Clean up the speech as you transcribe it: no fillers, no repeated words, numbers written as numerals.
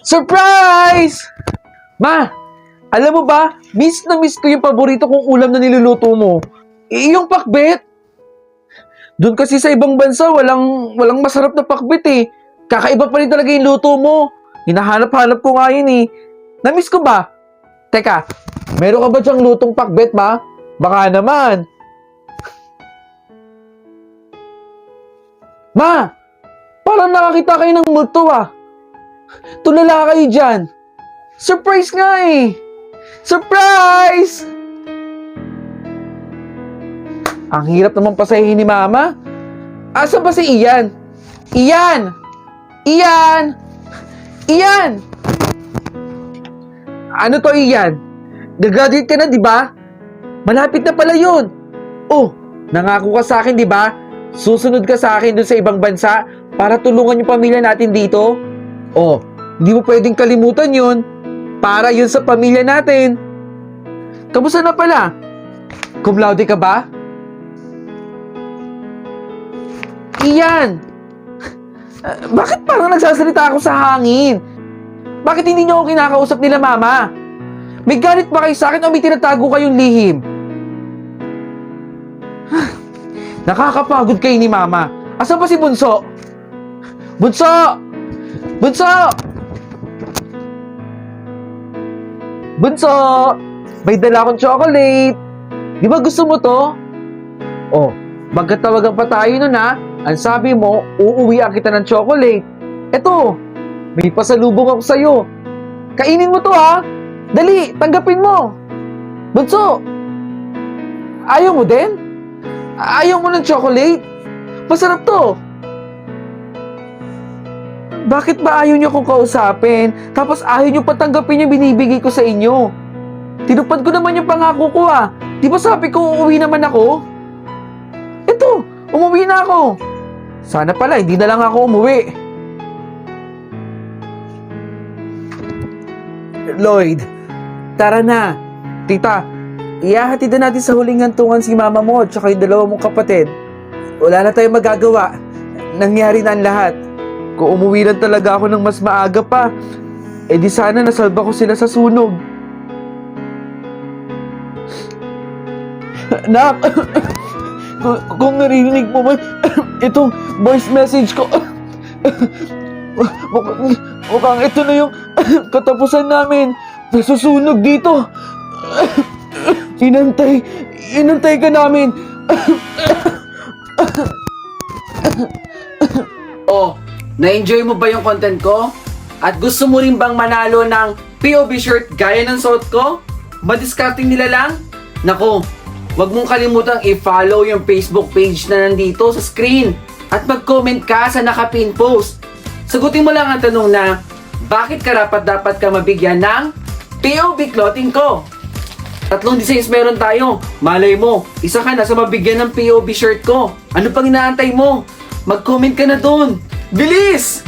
Surprise! Ma, alam mo ba, miss na miss ko yung paborito kong ulam na niluluto mo. Yung pakbet. Doon kasi sa ibang bansa, walang masarap na pakbet eh. Kakaiba pa rin talaga yung luto mo. Hinahanap-hanap ko nga yun eh. Namiss ko ba? Teka, meron ka ba dyang lutong pakbet, ma? Baka naman. Ma! Parang nakakita kayo ng multo ah. Tulala kayo dyan. Surprise nga eh. Surprise! Ang hirap naman pasahin ni Mama. Asan ba si Ian? Ian! Ian! Ian! Ano to, Ian? Gagraduate ka na, di ba? Malapit na pala yun. Oh, nangako ka sa akin, di ba? Susunod ka sa akin dun sa ibang bansa para tulungan yung pamilya natin dito. Oh, hindi mo pwedeng kalimutan yun. Para yun sa pamilya natin. Kamusta na pala? Cum laude ka ba? Iyan! Bakit parang nagsasalita ako sa hangin? Bakit hindi niyo ako kinakausap nila, Mama? May galit ba kayo sa akin o may tinatago kayong lihim? Nakakapagod kayo ni Mama. Asan ba si Bunso? Bunso! Bunso! Bunso! May dala akong chocolate. Di ba gusto mo to? Oh, magkatawagan pa tayo nun ha. Ang sabi mo, uuwian kita ng chocolate. Eto, may pasalubong ako sa'yo. Kainin mo to ha. Dali, tanggapin mo. Bunso, ayaw mo din? Ayaw mo ng chocolate? Masarap to. Bakit ba ayaw niyo akong kausapin? Tapos ayaw niyo patanggapin yung binibigay ko sa inyo? Tinupad ko naman yung pangako ko ah. Di ba sabi ko uuwi naman ako? Eto, umuwi na ako. Sana pala, hindi na lang ako umuwi. Lloyd, tara na. Tita, ihahatid na natin sa huling hantungan si mama mo at saka yung dalawa mong kapatid. Wala na tayong magagawa. Nangyari na ang lahat. Kung umuwi lang talaga ako ng mas maaga pa, eh di sana nasalba ko sila sa sunog. Nak, kung narinig mo man itong voice message ko, mukhang ito na yung katapusan namin. Nasusunog dito. Inantay ka namin. Oh, na-enjoy mo ba yung content ko? At gusto mo rin bang manalo ng POV shirt gaya ng suot ko? Madiscarding nila lang? Nako, wag mong kalimutang i-follow yung Facebook page na nandito sa screen at mag-comment ka sa nakapin post. Sagutin mo lang ang tanong na, bakit dapat ka mabigyan ng POV clothing ko? 3 designs meron tayo. Malay mo, isa ka na sa mabigyan ng POV shirt ko. Ano pang inaantay mo? Mag-comment ka na dun. Bilis!